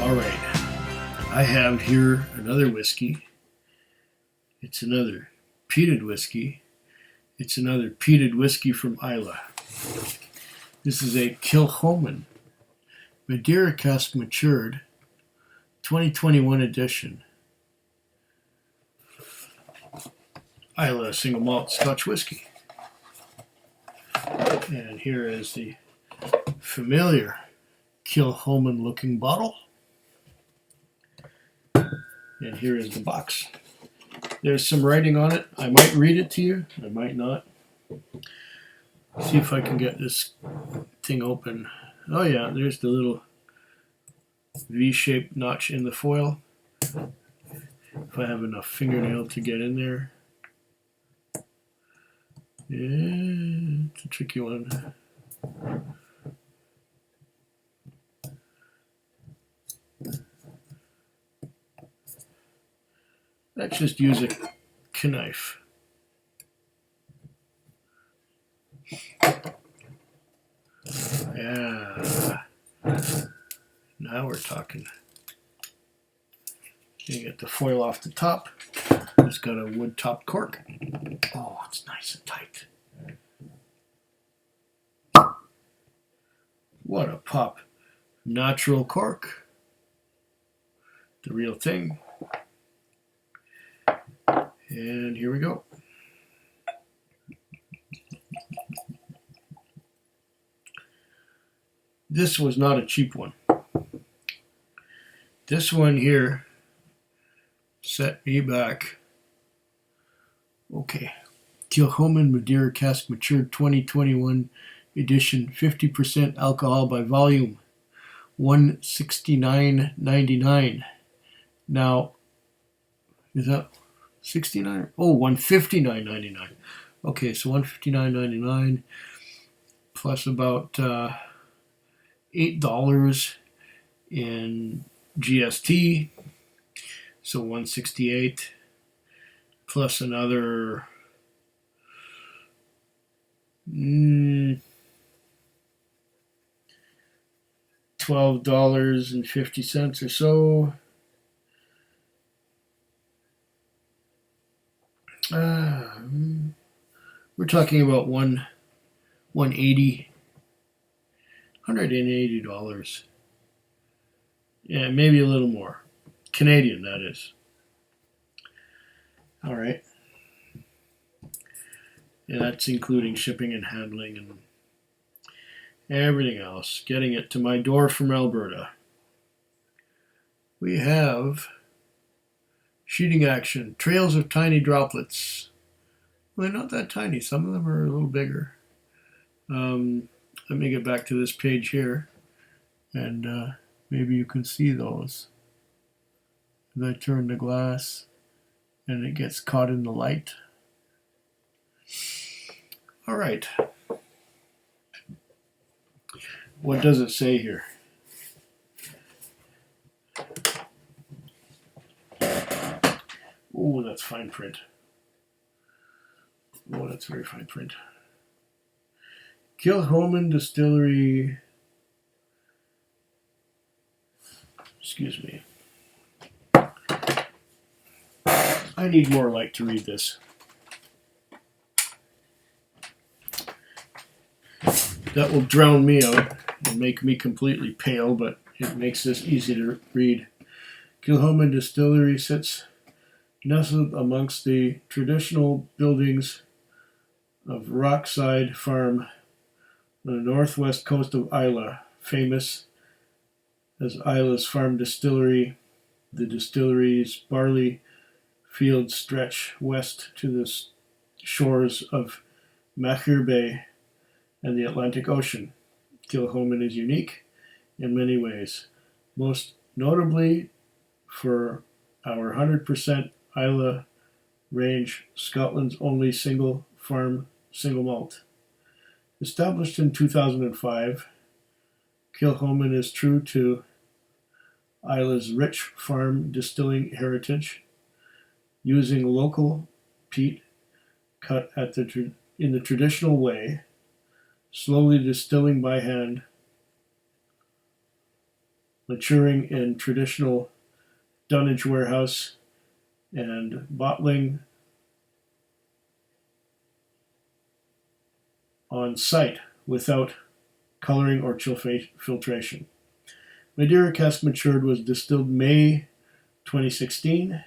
Alright, I have here another whiskey. It's another peated whiskey. It's another peated whiskey from Islay. This is a Kilchoman Madeira Cask matured 2021 edition Islay single malt Scotch whiskey. And here is the familiar Kilchoman looking bottle. And here is the box. There's some writing on it. I might read it to you. I might not. See if I can get this thing open. Oh yeah, there's the little V-shaped notch in the foil. If I have enough fingernail to get in there. Yeah, it's a tricky one. Let's just use a knife. Yeah. Now we're talking. You get the foil off the top. It's got a wood top cork. Oh, it's nice and tight. What a pop. Natural cork. The real thing. And here we go. This was not a cheap one. This one here set me back. Okay. Kilchoman Madeira Cask matured 2021 edition, 50% alcohol by volume, $169.99. Now, is that 69? Oh, $159.99. Okay, so $159.99 plus about $8 in GST, so $168 plus another $12.50 or so. We're talking about $180. Yeah, maybe a little more. Canadian, that is. All right. And that's including shipping and handling and everything else. Getting it to my door from Alberta. We have sheeting action. Trails of tiny droplets. Well, they're not that tiny. Some of them are a little bigger. Let me get back to this page here, and maybe you can see those. As I turn the glass, and it gets caught in the light. All right. What does it say here? Oh, that's fine print. Oh, that's very fine print. Kilchoman Distillery. Excuse me. I need more light to read this. That will drown me out and make me completely pale, but it makes this easy to read. Kilchoman Distillery sits nestled amongst the traditional buildings of Rockside Farm on the northwest coast of Islay, famous as Islay's Farm Distillery. The distillery's barley fields stretch west to the shores of Madeira Bay and the Atlantic Ocean. Kilchoman is unique in many ways, most notably for our 100% Islay range, Scotland's only single farm single malt. Established in 2005, Kilchoman is true to Islay's rich farm distilling heritage, using local peat cut in the traditional way, slowly distilling by hand maturing in traditional dunnage warehouse and bottling on site without coloring or chill filtration. Madeira cask matured was distilled May 2016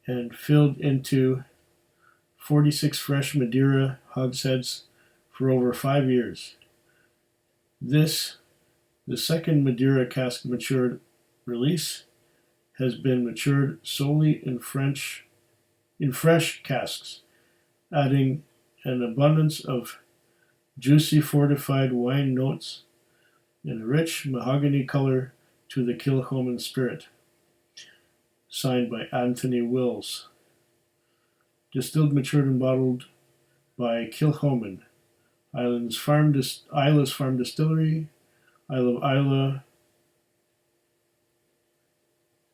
and filled into 46 fresh Madeira hogsheads for over 5 years. This, the second Madeira cask matured release, has been matured solely in fresh casks, adding an abundance of juicy fortified wine notes and a rich mahogany color to the Kilchoman spirit. Signed by Anthony Wills. Distilled, matured, and bottled by Kilchoman, Isla's Farm Distillery, Isle of Islay,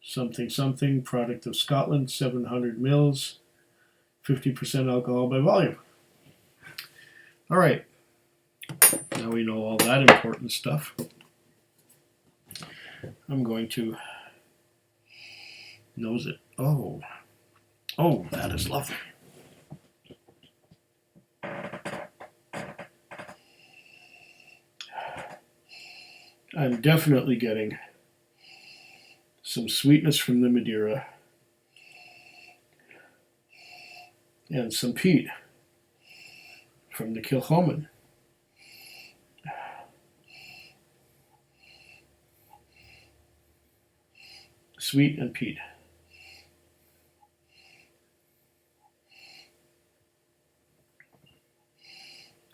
something, product of Scotland, 700 mils, 50% alcohol by volume. All right, now we know all that important stuff. I'm going to nose it. Oh, that is lovely. I'm definitely getting some sweetness from the Madeira and some peat from the Kilchoman. Sweet and peat.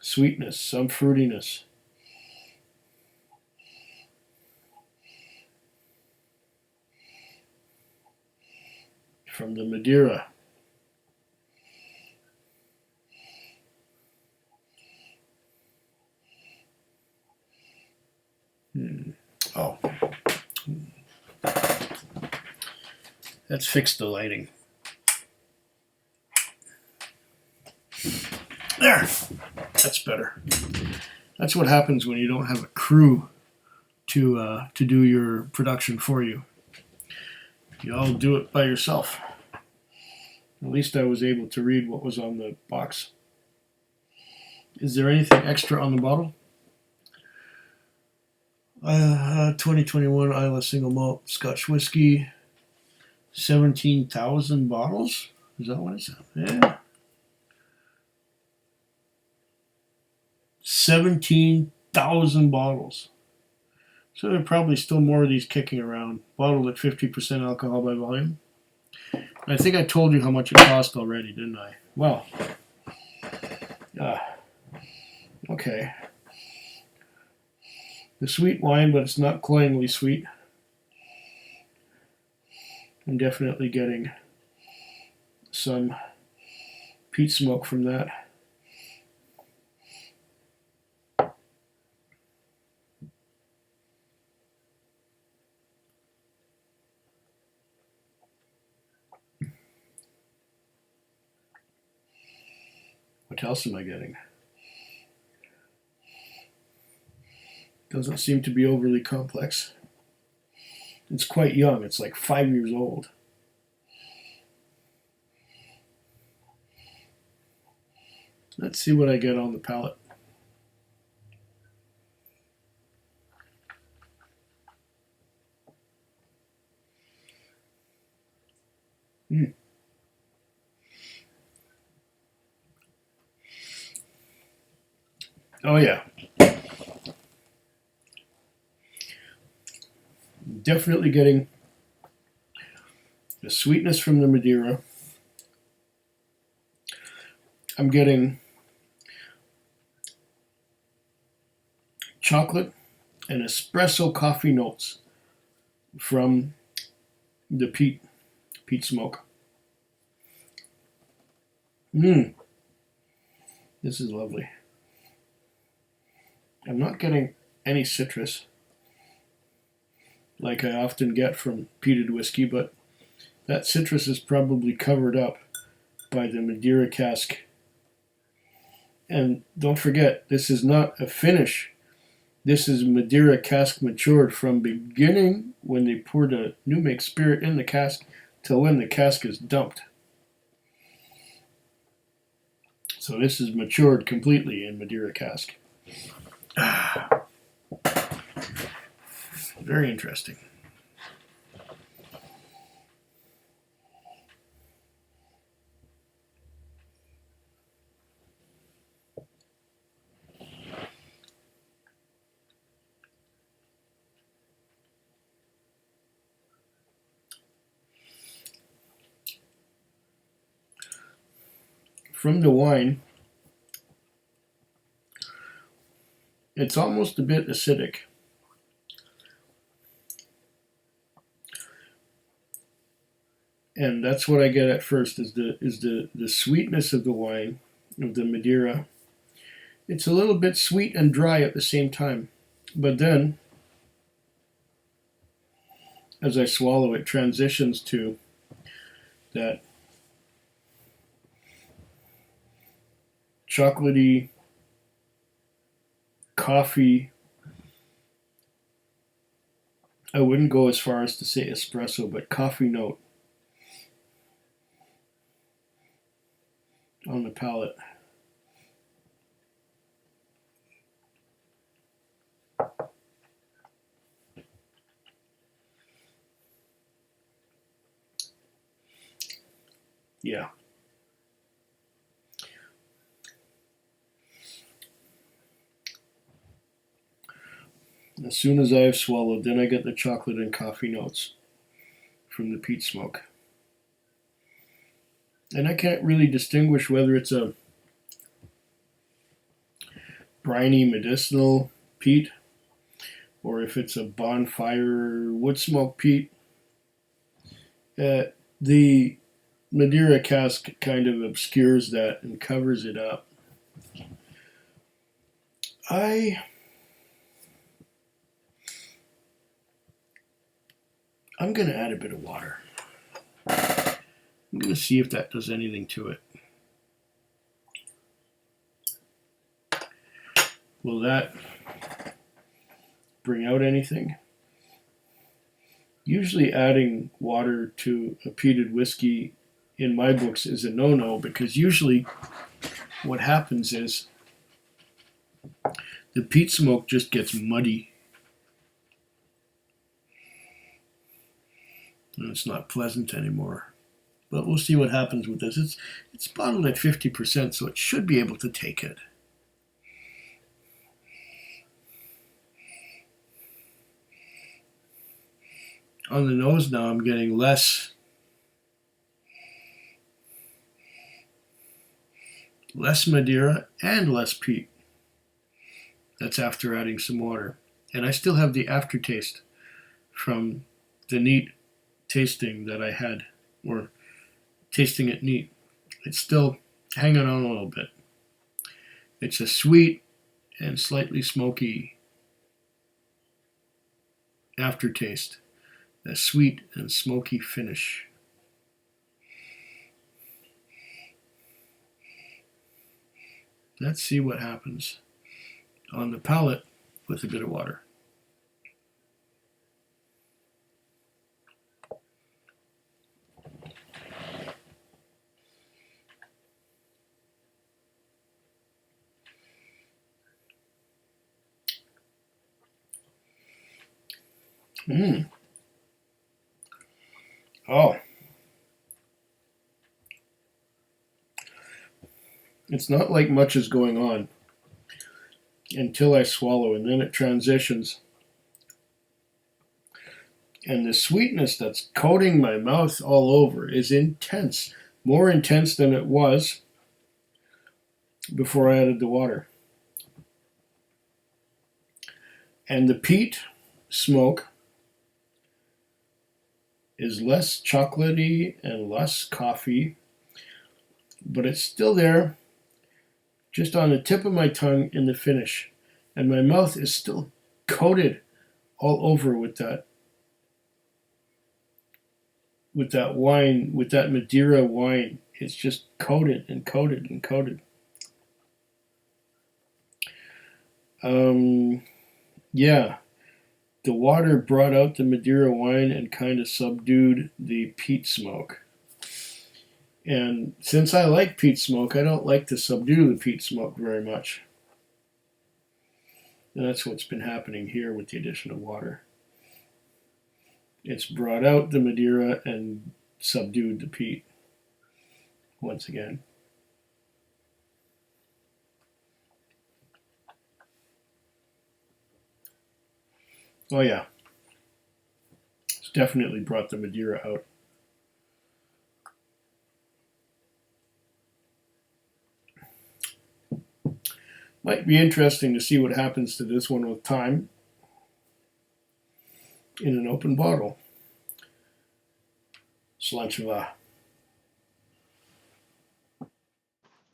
Sweetness, some fruitiness. From the Madeira. Oh. Let's fix the lighting. There. That's better. That's what happens when you don't have a crew to do your production for you. You all do it by yourself. At least I was able to read what was on the box. Is there anything extra on the bottle? 2021 Islay single malt Scotch whiskey. 17,000 bottles? Is that what it said? Yeah. 17,000 bottles. So there are probably still more of these kicking around. Bottled at 50% alcohol by volume. I think I told you how much it cost already, didn't I? Well, okay. The sweet wine, but it's not cloyingly sweet. I'm definitely getting some peat smoke from that. What else am I getting? Doesn't seem to be overly complex. It's quite young. It's like 5 years old. Let's see what I get on the palate. Oh yeah. Definitely getting the sweetness from the Madeira. I'm getting chocolate and espresso coffee notes from the peat smoke. This is lovely. I'm not getting any citrus like I often get from peated whiskey, but that citrus is probably covered up by the Madeira cask. And don't forget, this is not a finish This is Madeira cask matured from beginning when they pour the new make spirit in the cask till when the cask is dumped. So this is matured completely in Madeira cask. Very interesting. From the wine, it's almost a bit acidic. And that's what I get at first is the sweetness of the wine, of the Madeira. It's a little bit sweet and dry at the same time. But then, as I swallow, it transitions to that chocolatey, coffee. I wouldn't go as far as to say espresso, but coffee note on the palate. Yeah. As soon as I have swallowed, then I get the chocolate and coffee notes from the peat smoke. And I can't really distinguish whether it's a briny medicinal peat or if it's a bonfire wood smoke peat. The Madeira cask kind of obscures that and covers it up. I'm going to add a bit of water. I'm going to see if that does anything to it. Will that bring out anything? Usually adding water to a peated whiskey in my books is a no-no, because usually what happens is the peat smoke just gets muddy. And it's not pleasant anymore. But we'll see what happens with this. It's bottled at 50%, so it should be able to take it. On the nose now, I'm getting less Madeira and less peat. That's after adding some water. And I still have the aftertaste from the neat tasting that I had, or tasting it neat. It's still hanging on a little bit. It's a sweet and slightly smoky aftertaste, a sweet and smoky finish. Let's see what happens on the palate with a bit of water. Oh. It's not like much is going on until I swallow, and then it transitions. And the sweetness that's coating my mouth all over is intense, more intense than it was before I added the water. And the peat smoke is less chocolatey and less coffee, but it's still there, just on the tip of my tongue in the finish. And my mouth is still coated all over with that wine, with that Madeira wine. It's just coated and coated and coated. Yeah, the water brought out the Madeira wine and kind of subdued the peat smoke. And since I like peat smoke, I don't like to subdue the peat smoke very much. And that's what's been happening here with the addition of water. It's brought out the Madeira and subdued the peat once again. Oh yeah, it's definitely brought the Madeira out. Might be interesting to see what happens to this one with time in an open bottle. Slancheva.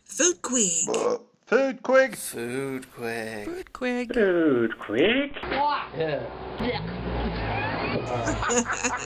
Food Quig. Food Quig. Food Quig. Food Quig. Food Quig. Yeah.